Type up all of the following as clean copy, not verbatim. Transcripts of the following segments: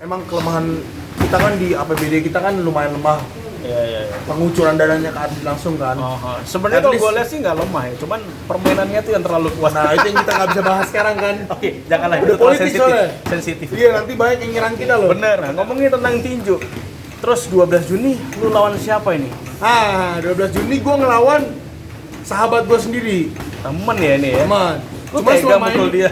emang kelemahan kita kan di APBD kita kan lumayan lemah. Iya. Pengucuran dananya ke atlet langsung kan. Sebenarnya kalau gue lihat sih nggak lemah ya, cuman permainannya tuh yang terlalu kuat. Nah itu yang kita nggak bisa bahas sekarang kan. Oke, janganlah itu Udah terlalu politik sensitif. soalnya. Sensitif. Iya nanti banyak yang nyerang kita loh. Bener. Nah, ngomongin tentang tinju. Terus 12 Juni lu lawan siapa ini? 12 Juni gue ngelawan sahabat gue sendiri. Temen ya ini ya. Teman. Lu Cuma tega selama mukul ini dia.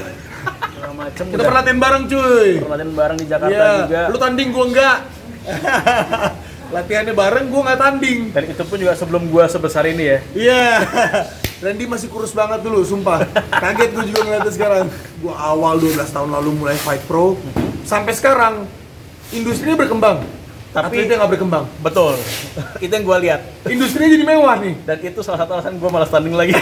Segala macem kita pernah latihan bareng cuy. latihan bareng di Jakarta Iya. juga. Lu tanding gue enggak. Latihannya bareng gue nggak tanding. Dan itu pun juga sebelum gua sebesar ini ya. Iya. Randy masih kurus banget dulu, sumpah. Kaget gue juga ngeliatnya sekarang. Gue awal 12 tahun lalu mulai fight pro, sampai sekarang industrinya berkembang. Tapi Atletnya nggak berkembang. betul. Itu yang gua lihat. Industrinya jadi mewah nih. Dan itu salah satu alasan gua malas tanding lagi.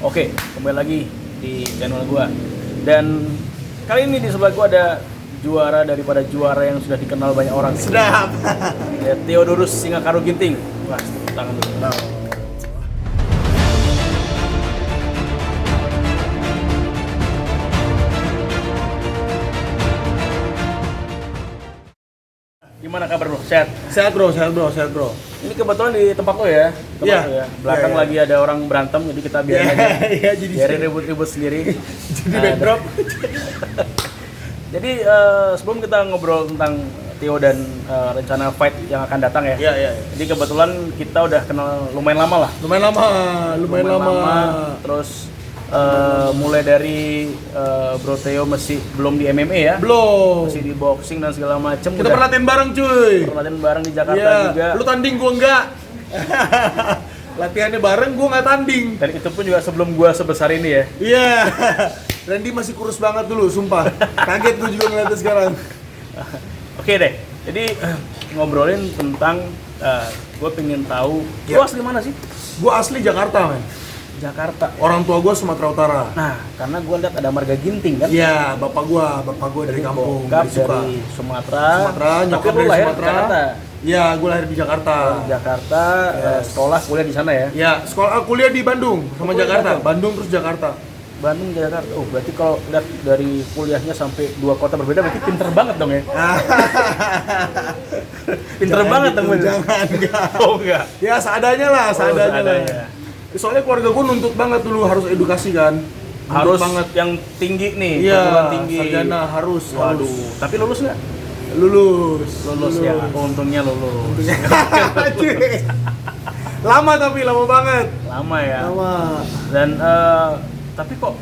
Oke, kembali lagi di channel gua. Dan kali ini di sebelah gua ada juara daripada juara yang sudah dikenal banyak orang. Sedap. Ya, Theodorus Singakaru Ginting. Wah, tepuk tangan dulu. Gimana kabar bro? Sehat? Sehat bro, sehat bro, sehat bro. Ini kebetulan di tempat lo ya? Tempat Iya. lo ya. Belakang Iya. lagi ada orang berantem, jadi kita biarin aja. Iya, jadi Biarin ribut-ribut sendiri. jadi backdrop. Jadi sebelum kita ngobrol tentang Theo dan rencana fight yang akan datang ya. Iya. Jadi kebetulan kita udah kenal lumayan lama lah. Lumayan lama. Terus mulai dari Bro Theo masih belum di MMA ya. Belum. Masih di boxing dan segala macem. Kita pernah latihan bareng cuy. latihan bareng di Jakarta Iya. juga. Lu tanding gua enggak. Latihannya bareng gua nggak tanding. Dan itu pun juga sebelum gua sebesar ini ya. Iya. Randy masih kurus banget dulu, sumpah. Kaget gue juga ngeliatnya sekarang. Oke deh. Jadi ngobrolin tentang gue pengen tahu. Ya. Lu asli mana sih? Gue asli Jakarta, men. Jakarta. Orang tua gue Sumatera Utara. Nah, karena gue lihat ada marga Ginting kan? Iya, bapak gue dari kampung, Bokap dari Suka. dari Sumatera. Sumatera, Tapi nyokap lu dari lahir di Sumatera. Jakarta. Iya, gue lahir di Jakarta. Di Jakarta, Yes. sekolah kuliah di sana ya. Ya, sekolah kuliah di Bandung sama Kuliah di Jakarta. Bandung. Bandung terus Jakarta. Bandung, Jakarta. Oh, berarti kalau lihat dari kuliahnya sampai 2 kota berbeda berarti pinter banget dong ya. Pinter Jangan banget gitu, dong. jangan, enggak. Oh, enggak. Ya, seadanya lah, seadanya lah. seadanya. Soalnya keluarga gue nuntut banget dulu harus edukasi kan. Nuntut Harus banget. yang tinggi nih, Iya, perguruan tinggi. sarjana harus. Waduh, tapi lulus nggak? Lulus. Lulus ya, untungnya lulus. Lama tapi lama banget. Lama ya. Lama. Dan tapi kok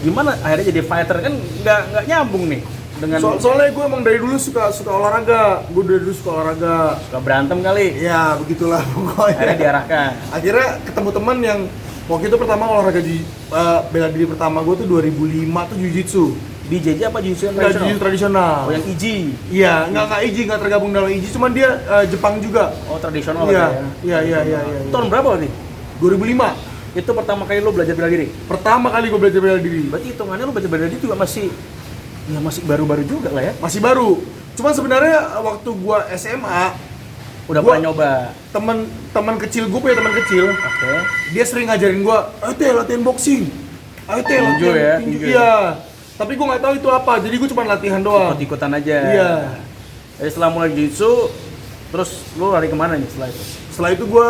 gimana akhirnya jadi fighter kan nggak nyambung nih dengan Soalnya gue emang dari dulu suka olahraga. Gue dari dulu suka olahraga. suka berantem kali. Ya begitulah Akhirnya pokoknya. diarahkan. Akhirnya ketemu teman yang waktu itu pertama olahraga di bela diri pertama gue tuh 2005 tuh jiu-jitsu. BJJ apa jiu-jitsu yang Enggak, tradisional? jiu-jitsu tradisional. Oh yang IJI. Iya, enggak IJI, enggak tergabung dalam IJI, cuman dia Jepang juga. Oh tradisional Iya, ya. iya. Tahun berapa nih? 2005. Itu pertama kali lo belajar bela diri. Pertama kali gue belajar bela diri. Berarti hitungannya lo belajar bela diri juga masih baru-baru juga lah ya. Masih baru. Cuman sebenarnya waktu gua SMA Udah Gua- pernah nyoba. teman kecil gue punya teman kecil, Oke. dia sering ngajarin gua, ayo teh latihan boxing, ayo teh Tinju latihan ya, tinju." tinju ya. Iya, tapi gua nggak tahu itu apa, jadi gua cuma latihan doang. Ikut-ikutan aja. Iya. Jadi setelah mulai jiu-jitsu, terus lo lari kemana nih setelah itu? Setelah itu gua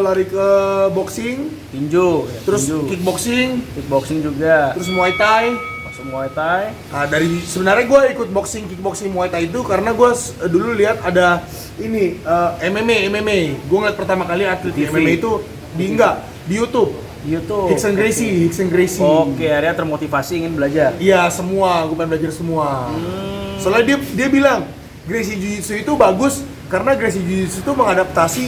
lari ke boxing, Tinju, ya, terus tinju. kickboxing, juga. terus Muay Thai. Masuk Muay Thai. Nah, dari sebenarnya gua ikut kickboxing Muay Thai itu karena gua dulu lihat ada ini MMA. Gua ngeliat pertama kali atlet di TV. MMA itu di YouTube. YouTube. Hickson Gracie. Oke, akhirnya termotivasi ingin belajar. Iya, semua, gue pengen belajar semua. Soalnya dia bilang, Gracie Jiu-Jitsu itu bagus karena Gracie Jiu-Jitsu itu mengadaptasi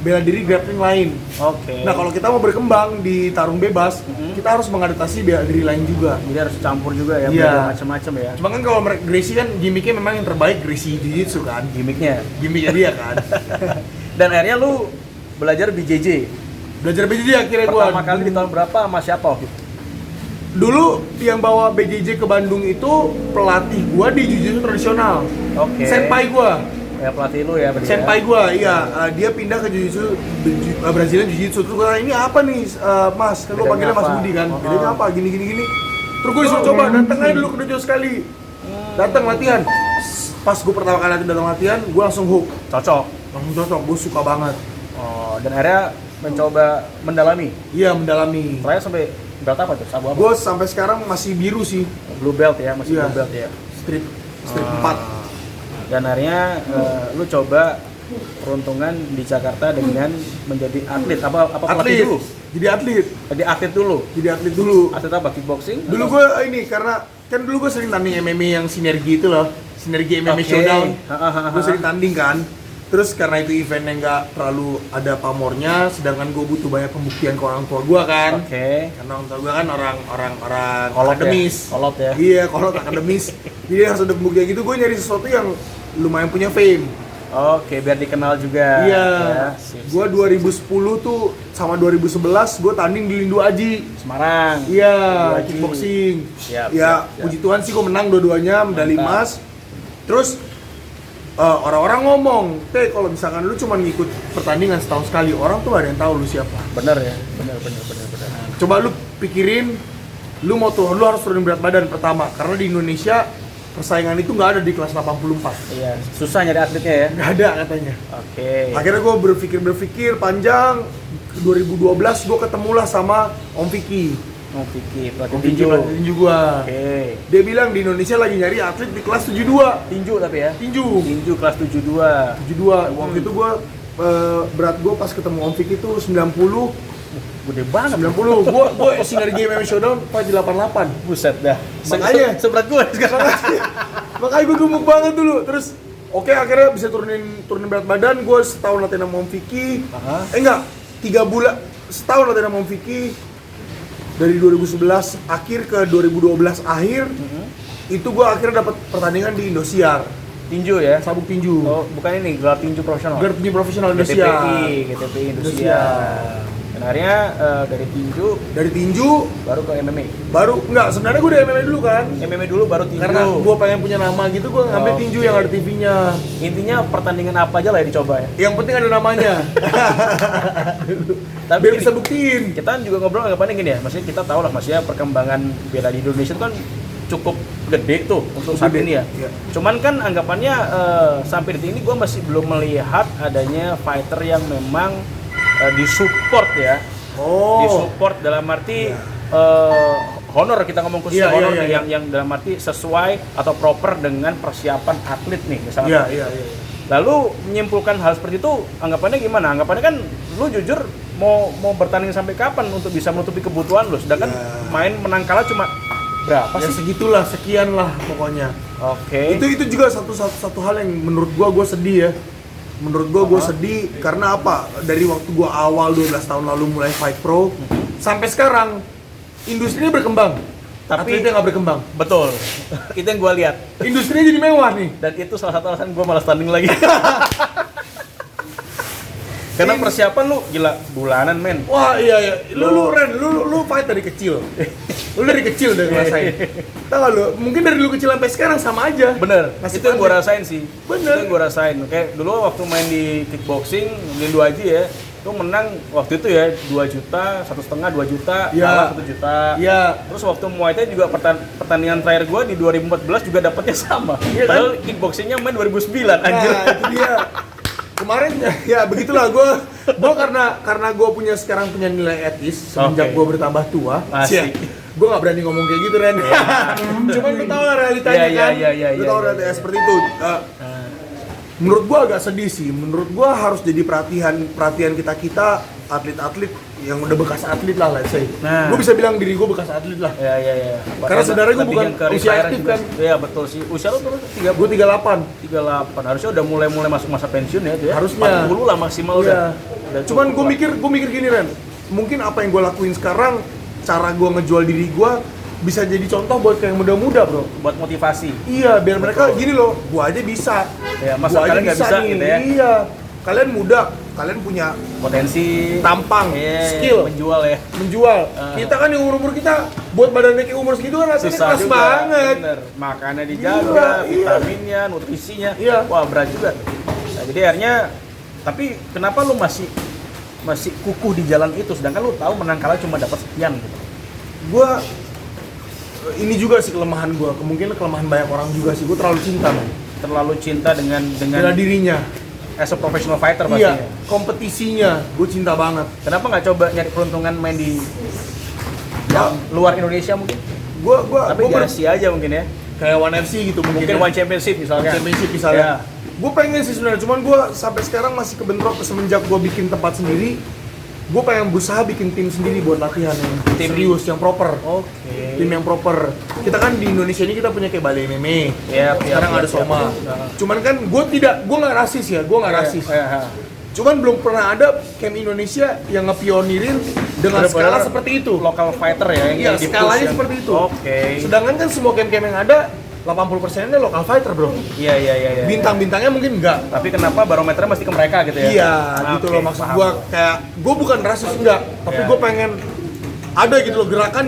bela diri grappling lain. Oke. Nah, kalau kita mau berkembang di tarung bebas, kita harus mengadaptasi bela diri lain juga. Jadi harus campur juga ya, Iya. belajar macam-macam ya. Cuma kan kalau Gracie kan gimmicknya memang yang terbaik Gracie Jiu-Jitsu kan. Gimiknya. Gimmicknya dia kan. Dan akhirnya lu belajar BJJ. Belajar BJJ akhirnya gua. Pertama kali di tahun berapa sama siapa waktu itu? Dulu yang bawa BJJ ke Bandung itu pelatih gua di Jiu-Jitsu tradisional. Oke. Senpai gua. Ya pelatih lu ya berarti. Senpai gua, iya. Dia pindah ke Jiu-Jitsu Brazilian Jiu-Jitsu. Terus gua tanya, ini apa nih, Mas? Kan gua Bedanya panggilnya Mas apa? Budi kan. Oh. Bedanya apa? Gini. Terus gua disuruh coba, datang aja dulu ke dojo sekali. Datang latihan. Pas gua pertama kali datang latihan, gua langsung hook. Cocok. Langsung cocok, gua suka banget. Oh, dan akhirnya mencoba mendalami. Iya, mendalami. Terakhir sampai belt apa tuh? Sabu apa? Gua sampai sekarang masih biru sih. Blue belt ya, masih Iya. blue belt ya. Street Ah. 4. Dan akhirnya lu coba peruntungan di Jakarta dengan menjadi atlet apa pelatih Atlet. dulu? Jadi atlet. Jadi atlet dulu. Jadi atlet dulu. Atlet apa? Kickboxing? Dulu Atau- gue ini karena kan dulu gue sering tanding MMA yang sinergi itu loh, sinergi MMA Oke. Showdown. Ha. Gue sering tanding kan. Terus karena itu event yang nggak terlalu ada pamornya, sedangkan gue butuh banyak pembuktian ke orang tua gue kan. Oke. Karena orang tua gue kan orang Kolot akademis. ya? Kolot ya? Iya, kolot akademis. Jadi harus ada pembuktian gitu. Gue nyari sesuatu yang lumayan punya fame. Oke, biar dikenal juga. Iya. Ya, sip, Gue sip. 2010 tuh sama 2011 gue tanding di Lindu Aji. Semarang. Iya, Lindu Aji. kickboxing. Siap, Ya, siap. puji Tuhan sih gue menang dua-duanya, medali Mantap. emas. Terus orang-orang ngomong, kalau misalkan lu cuma ngikut pertandingan setahun sekali, orang tuh gak ada yang tahu lu siapa. Bener ya, bener. Coba lu pikirin, lu harus turunin berat badan pertama, karena di Indonesia persaingan itu nggak ada di kelas 84. Iya, susah nyari atletnya ya. Nggak ada katanya. Oke. Akhirnya gue berpikir panjang. 2012 gue ketemulah sama Om Vicky. Mau pikir Om pelatih Vicky tinju. pelatih tinju gue. Oke. Dia bilang di Indonesia lagi nyari atlet di kelas 72. Tinju tapi ya. Tinju. Tinju kelas 72. 72. Waktu itu gue berat gue pas ketemu Om Vicky itu 90. Gede banget. 90. Gue sinergi MMA Showdown fight di 88. Buset dah. Makanya. Seberat gue sekarang. Makanya gue gemuk banget dulu. Terus oke, akhirnya bisa turunin berat badan. Gue setahun latihan sama Om Vicky. Aha. Enggak, 3 bulan. Setahun latihan sama Om Vicky. Dari 2011 akhir ke 2012 akhir. Itu gue akhirnya dapat pertandingan di Indosiar. Tinju ya. Sabuk tinju. Oh, bukan ini gelar tinju profesional. Gelar tinju profesional Indosiar. GTPI Indonesia. Dan akhirnya dari tinju Dari tinju baru ke MMA. baru enggak, sebenarnya gue dari MMA dulu kan. MMA dulu baru tinju. Karena gue pengen punya nama gitu, gue ngambil tinju Oke. yang ada TV-nya. Intinya pertandingan apa aja lah ya dicoba ya. Yang penting ada namanya. Tapi Biar gini, bisa buktiin. kita juga ngobrol anggapannya gini ya. Maksudnya kita tahu lah maksudnya perkembangan bela di Indonesia itu kan cukup gede tuh untuk saat Gede, ini ya. iya. Cuman kan anggapannya sampai detik ini gue masih belum melihat adanya fighter yang memang disupport ya. Oh. Disupport dalam arti Iya. honor, kita ngomong khusus Iya, iya, honor iya, nih, iya. yang dalam arti sesuai atau proper dengan persiapan atlet nih misalnya. Iya. Lalu menyimpulkan hal seperti itu, anggapannya gimana? Anggapannya kan lu jujur mau bertanding sampai kapan untuk bisa menutupi kebutuhan lu, sedangkan Ya. main menang kalah cuma berapa Ya sih? segitulah, sekian lah pokoknya. Oke. Itu juga satu hal yang menurut gua sedih ya. Menurut gua sedih karena apa? Dari waktu gua awal 12 tahun lalu mulai fight pro sampai sekarang industrinya berkembang. Tapi- Atletnya nggak berkembang. Betul. Itu yang gua lihat. Industrinya jadi mewah nih. Dan itu salah satu alasan gua malas tanding lagi. Karena persiapan lu gila bulanan men. Wah iya. Lu fight dari kecil. Lu dari kecil udah ngerasain. Tahu gak lu? Mungkin dari lu kecil sampai sekarang sama aja. Bener, Nasib itu yang gue atlet. rasain sih. Bener. Itu yang gue rasain. Kayak dulu waktu main di kickboxing, Lindu Aji ya, itu menang waktu itu ya 2 juta, 1,5, 2 juta, Iya. kalah 1 juta. Iya. Terus waktu Muay Thai juga pertandingan terakhir gue di 2014 juga dapatnya sama. Iya kan? Padahal kickboxingnya main 2009, anjir. Nah, itu dia. Kemarin ya begitulah gua karena gua sekarang punya nilai etis semenjak Oke. gua bertambah tua. Asik. Gua nggak berani ngomong kayak gitu, Ren. Cuman lu tahu lah realitanya Iya, kan. iya, Lu iya, tahu iya, realitanya seperti itu. Menurut gua agak sedih sih. Menurut gua harus jadi perhatian kita atlet-atlet yang udah bekas atlet lah, let's say. Nah. Gua bisa bilang diri gua bekas atlet lah. Ya. Karena sebenarnya gua Lebih bukan yang ke usia retired aktif juga. kan. Iya betul sih. Usia lu terus 30 Gua 38. 38. Harusnya udah mulai masuk masa pensiun ya itu ya. Harusnya. 40 lah maksimal Iya. udah. Cuman gue mikir gini Ren, mungkin apa yang gue lakuin sekarang, cara gue ngejual diri gue bisa jadi contoh buat kayak muda-muda bro. Buat motivasi. Iya, biar mereka gini loh, gue aja bisa. Ya, masa Gua aja kalian nggak bisa nih. gitu ya? Iya, kalian muda, kalian punya Potensi. tampang, Iya, skill, menjual ya. menjual. Kita kan yang umur kita buat badannya kayak umur segitu kan rasanya Susah keras juga. banget. Bener. Makannya dijaga, Iya. vitaminnya, nutrisinya. Iya. Wah, berat juga. Nah, jadi akhirnya, tapi kenapa lu masih kukuh di jalan itu, sedangkan lu tahu menang kalah cuma dapat sekian gitu. Gua ini juga sih kelemahan gua, kemungkinan kelemahan banyak orang juga sih. Gua terlalu cinta man. Terlalu cinta dengan Bela dirinya. as a professional fighter Iya, pastinya. kompetisinya gue cinta banget. Kenapa nggak coba nyari peruntungan main di yang luar Indonesia mungkin? Tapi di Asia aja mungkin ya. Kayak One FC gitu mungkin. Mungkin ya. One Championship misalnya. Championship misalnya. Ya. Gue pengen sih sebenarnya, cuman gue sampai sekarang masih kebentrok semenjak gue bikin tempat sendiri. Gue pengen berusaha bikin tim sendiri buat latihan yang serius, yang proper. Oke. Tim yang proper. Kita kan di Indonesia ini kita punya kayak Bali MMA. Sekarang ada Soma. Cuman kan gue nggak rasis ya, gue nggak rasis. Cuman belum pernah ada camp Indonesia yang ngepionirin dengan skala seperti itu. Local fighter ya yang Iya, di-push skalanya ya. seperti itu. Oke. Sedangkan kan semua camp-camp yang ada 80%-nya local fighter, bro. Iya. Bintang-bintangnya mungkin enggak. Tapi kenapa barometernya mesti ke mereka gitu ya? Iya, gitu Oke, loh maksud paham. gua, kayak gua bukan rasis enggak, tapi Iya. gua pengen ada gitu loh gerakan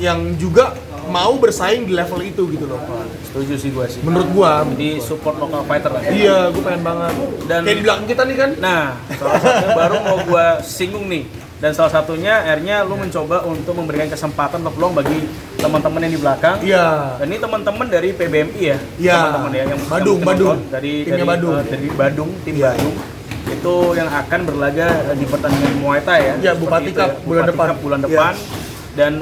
yang juga mau bersaing di level itu gitu loh. Setuju sih gua sih. Menurut gua. Jadi support local fighter lah. Iya, gua pengen banget. Dan- Kayak di belakang kita nih kan. Nah, salah satunya baru mau gua singgung nih. Dan salah satunya akhirnya lu mencoba untuk memberikan kesempatan atau peluang bagi teman-teman yang di belakang. Iya. Dan ini teman-teman dari PBMI ya, Iya. teman-teman ya yang Badung, mungkin Badung. nonton dari Timnya Badung. dari Badung, tim Iya. Badung. Itu yang akan berlaga di pertandingan Muay Thai ya. Iya, seperti Bupati itu Cup ya. bulan Bupati depan. Cup bulan Iya. depan. Dan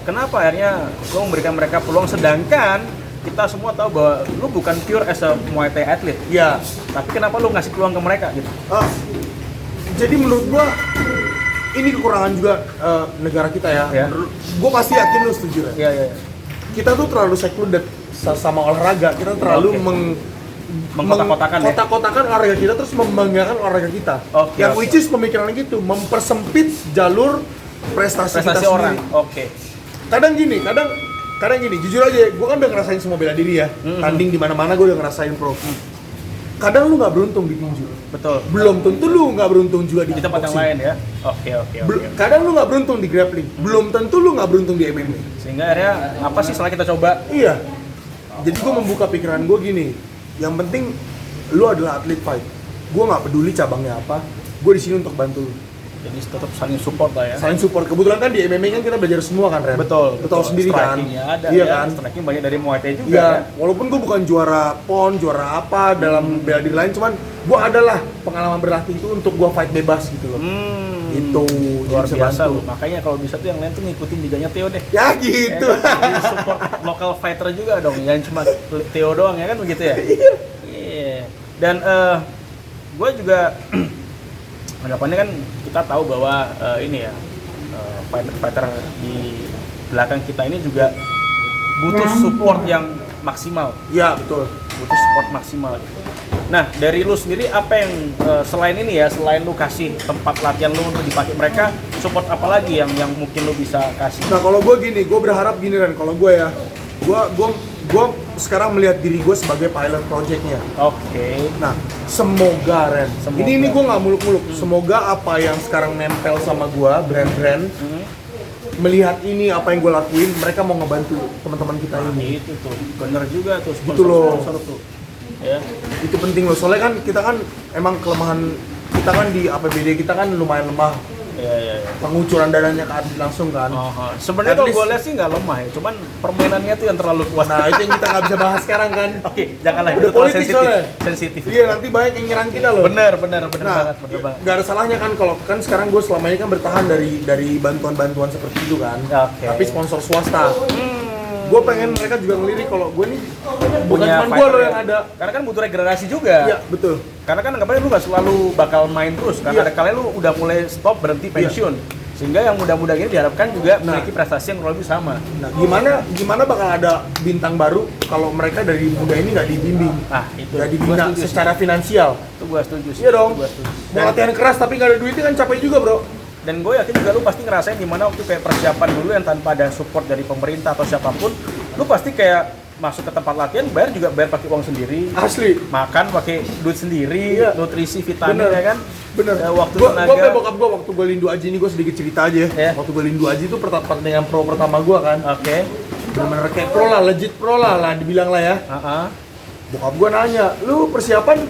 kenapa akhirnya lu memberikan mereka peluang sedangkan kita semua tahu bahwa lu bukan pure as a Muay Thai athlete. Iya. Tapi kenapa lu ngasih peluang ke mereka gitu? Jadi menurut gua ini kekurangan juga negara kita ya. Ya. Gua pasti yakin lu setuju ya. Iya. Kita tuh terlalu secluded sama olahraga. Kita terlalu Oke. Mengkotak-kotakan ya? mengkotak-kotakan olahraga kita terus membanggakan olahraga kita. Oke, yang oke. which is pemikiran gitu, mempersempit jalur prestasi kita Prestasi orang. sendiri. Oke. Kadang gini, jujur aja, gue kan udah ngerasain semua bela diri ya. Tanding di mana-mana gue udah ngerasain pro. Kadang lu nggak beruntung di tinju. Betul. Belum tentu lu nggak beruntung juga di Di tempat yang kickboxing. lain ya. Oke. Kadang lu nggak beruntung di grappling. Belum tentu lu nggak beruntung di MMA. Sehingga akhirnya apa sih setelah kita coba? Iya. Jadi gue membuka pikiran gue gini. Yang penting lu adalah atlet fight. Gue nggak peduli cabangnya apa. Gue di sini untuk bantu lu. Jadi tetap saling support lah ya. Saling support. Kebetulan kan di MMA kan kita belajar semua kan, Ren? Betul. Lu tahu sendiri kan? Striking-nya ada Iya ya. kan? Striking banyak dari Muay Thai juga Iya, ya. walaupun gue bukan juara PON, juara apa dalam bela diri lain, cuman gue adalah pengalaman berlatih itu untuk gue fight bebas gitu loh. Itu Luar jadi biasa bantu. loh. Makanya kalau bisa tuh yang lain tuh ngikutin liganya Theo deh. Ya gitu. Jadi support local fighter juga dong, jangan cuma Theo doang ya kan begitu ya. Iya. Dan gue juga anggapannya kan kita tahu bahwa ini ya fighter-fighter di belakang kita ini juga butuh support yang maksimal, Ya betul. butuh support maksimal. Nah dari lu sendiri apa yang selain ini ya, selain lu kasih tempat latihan lu untuk dipakai mereka, support apa lagi yang mungkin lu bisa kasih? Nah kalau gue gini, gue berharap gini Ren, kalau gue ya, gue sekarang melihat diri gue sebagai pilot projectnya. Oke. Nah, semoga Ren. Semoga. Ini gue nggak muluk-muluk. Semoga apa yang sekarang nempel sama gue, brand-brand, melihat ini apa yang gue lakuin, mereka mau ngebantu teman-teman kita ini. Itu tuh bener juga tuh Gitu loh. sponsor tuh. Ya. Itu penting loh. Soalnya kan kita kan emang kelemahan kita kan di APBD kita kan lumayan lemah. Iya. Pengucuran dananya ke atlet langsung kan. Sebenarnya At kalau least- gue lihat sih nggak lemah ya, cuman permainannya tuh yang terlalu kuat. Nah itu yang kita nggak bisa bahas sekarang kan. Oke, janganlah Udah itu terlalu politik soalnya. sensitif. Iya nanti banyak yang nyerang kita loh. Bener Nah, banget. nggak ada salahnya kan kalau kan sekarang gue selama ini kan bertahan dari bantuan-bantuan seperti itu kan. Oke. Tapi sponsor swasta. Gue pengen mereka juga ngelirik kalau gue nih bukan Punya cuma gue fighter loh ya. yang ada. Karena kan butuh regenerasi juga. Iya betul. Karena kan anggapannya lu nggak selalu bakal main terus, karena Iya. ada kalanya lu udah mulai stop berhenti pensiun. Sehingga yang muda-muda ini diharapkan juga memiliki prestasi yang kurang lebih sama. Nah, gimana bakal ada bintang baru kalau mereka dari muda ini nggak dibimbing, Itu. nggak Gua dibina setuju sih. secara finansial? Itu gua setuju sih. Iya dong. Gua setuju. Mau latihan keras tapi nggak ada duitnya kan capek juga, bro. Dan gue yakin juga lu pasti ngerasain dimana waktu kayak persiapan dulu yang tanpa ada support dari pemerintah atau siapapun, lu pasti kayak masuk ke tempat latihan bayar pakai uang sendiri, Asli. makan pakai duit sendiri, Iya. nutrisi, vitamin Bener. ya kan. Bener. Waktu Gua tenaga. kayak bokap gua waktu gua Lindu Aji ini, gua sedikit cerita aja ya. Iya. Waktu gua Lindu Aji itu pertandingan pro pertama gua kan. Oke. Bener-bener kayak pro lah, legit pro lah dibilang lah ya. Bokap gua nanya, lu persiapan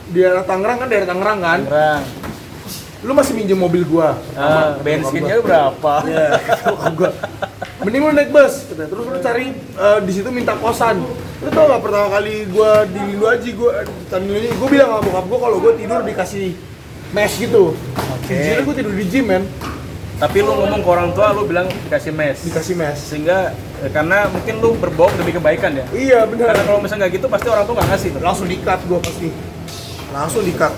di daerah Tangerang kan? Tangerang. Lu masih minjem mobil gua pertama, kata Bensinnya bokap gua. berapa? Iya, kata bokap gua. Mending lu naik bus, katanya. Terus lu cari di situ minta kosan. Lu tau gak pertama kali gua di Lindu Aji, gua bilang sama bokap gua kalau gua tidur dikasih mes gitu. Oke. Jadi gua tidur di gym, men. Tapi lu ngomong ke orang tua, lu bilang dikasih mes. Dikasih mes. Sehingga karena mungkin lu berbohong demi kebaikan ya. Iya, bener. Karena kalau misalnya nggak gitu pasti orang tua nggak ngasih tuh. Langsung di-cut gua pasti. Langsung di-cut.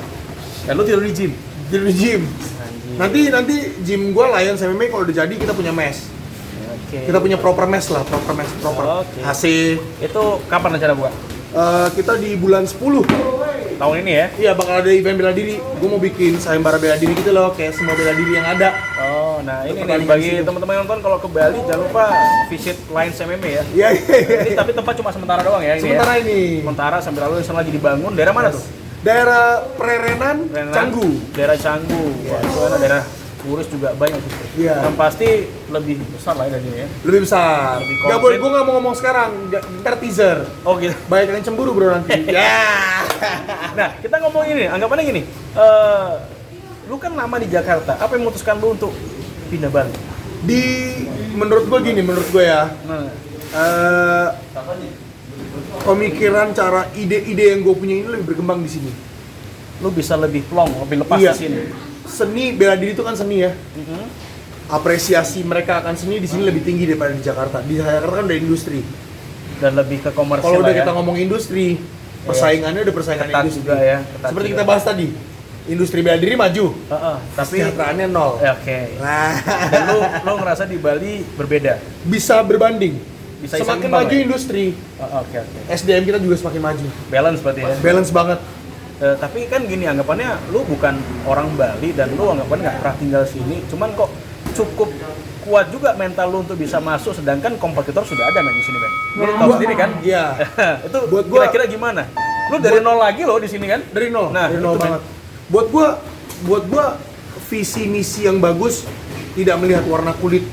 Dan lu tidur di gym. Tidur di gym. Nanti gym gua Lions MMA kalau udah jadi kita punya mes. Oke. Kita punya proper mes lah, proper. Oke. AC. Itu kapan rencana buka? Kita di bulan 10. Tahun ini ya? Iya, bakal ada event bela diri. Gue mau bikin sayembara bela diri gitu loh, kayak semua bela diri yang ada. Oh, nah ini nih Pertandingan bagi situ. teman-teman yang nonton kalau ke Bali jangan lupa visit Lions MMA ya. Iya. Ini tapi tempat cuma sementara doang ya ini Sementara ya. ini. Sementara sambil lalu yang lagi dibangun. Daerah mana tuh? Daerah Prerenan, Renan, Canggu. Daerah Canggu. Wah, itu enak, daerah Kurus juga banyak gitu. Iya. Dan pasti lebih besar lah ya dari ini ya. Lebih besar. Lebih Gak komplit. boleh, gue nggak mau ngomong sekarang. Ntar teaser. Oh gitu. Banyak yang cemburu bro nanti. Ya. Nah, kita ngomong ini, anggapannya gini. Lu kan lama di Jakarta. Apa yang memutuskan lu untuk pindah Bali? Menurut gue ya. Nah, eh, Pemikiran cara ide-ide yang gue punya ini lebih berkembang di sini. lu bisa lebih plong, lebih lepas Iya. di sini. Seni bela diri itu kan seni ya. Mhm. Apresiasi mereka akan seni di sini lebih tinggi daripada di Jakarta. Di Jakarta kan udah industri. Dan lebih ke komersil Kalau udah lah ya. kita ngomong industri, persaingannya udah persaingan Ketat industri. juga ya, ketat Seperti juga. kita bahas tadi, industri bela diri maju, Tapi kesejahteraannya nol. oke. Nah, Dan lu ngerasa di Bali berbeda. bisa berbanding. Bisa Semakin seimbang maju ya? industri, Oke. SDM kita juga semakin maju. Balance berarti ya. Balance banget. Tapi kan gini anggapannya lu bukan orang Bali dan lu anggapannya nggak pernah tinggal sini, cuman kok cukup kuat juga mental lu untuk bisa masuk, sedangkan kompetitor sudah ada men di sini men. Lu tahu sendiri kan? Iya. Itu Buat gua- kira-kira gimana? Lu dari nol lagi loh di sini kan? Dari nol, Nah, dari nol itu, men. banget. Buat gua visi misi yang bagus tidak melihat warna kulit,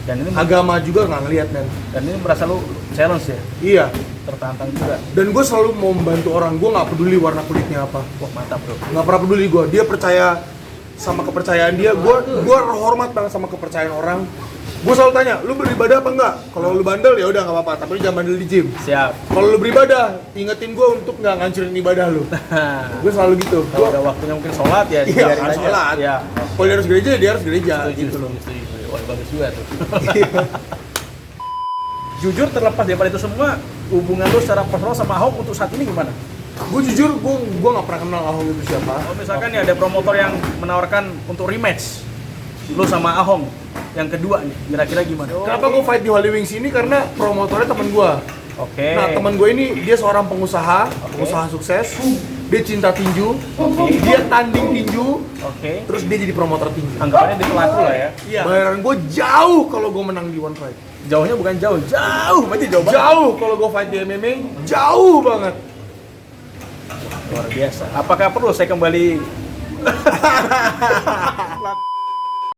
Dan ini agama juga nggak ngelihat men. dan ini merasa lu challenge ya, Iya. tertantang juga. Dan gue selalu mau membantu orang. Gue nggak peduli warna kulitnya apa. Wah, mantap bro. Nggak pernah peduli gue. Dia percaya sama kepercayaan dia. Gue hormat banget sama kepercayaan orang. Gue selalu tanya, lu beribadah apa enggak? Kalau lu bandel ya udah nggak apa-apa. Tapi lu jangan bandel di gym. Siap. Kalau lu beribadah, ingetin gue untuk nggak ngancurin ibadah lu. Gue selalu gitu. Kalau Gua, udah waktunya mungkin sholat ya, Iya, dibiarin kan aja. sholat. Ya. kalau dia harus gereja, dia harus gereja. Gitu loh. Setuju. Wah, bagus juga tuh. Jujur terlepas daripada itu semua, hubungan lu secara personal sama Ahok untuk saat ini gimana? Gue jujur, gue nggak pernah kenal Ahong itu siapa. Kalau misalkan nih ada promotor yang menawarkan untuk rematch lu sama Ahong yang kedua nih, kira-kira gimana? Kenapa gue fight di Holy Wings ini? Karena promotornya temen gue. Oke. Nah, teman gue ini dia seorang pengusaha sukses. Dia cinta tinju, dia tanding tinju, Oke. terus dia jadi promotor tinju. Anggapannya dia pelaku lah ya. Bayaran gue jauh kalau gue menang di one fight. Jauhnya bukan jauh, berarti jauh banget. Jauh kalau gue fight di MMA, jauh banget. Luar biasa. Apakah perlu saya kembali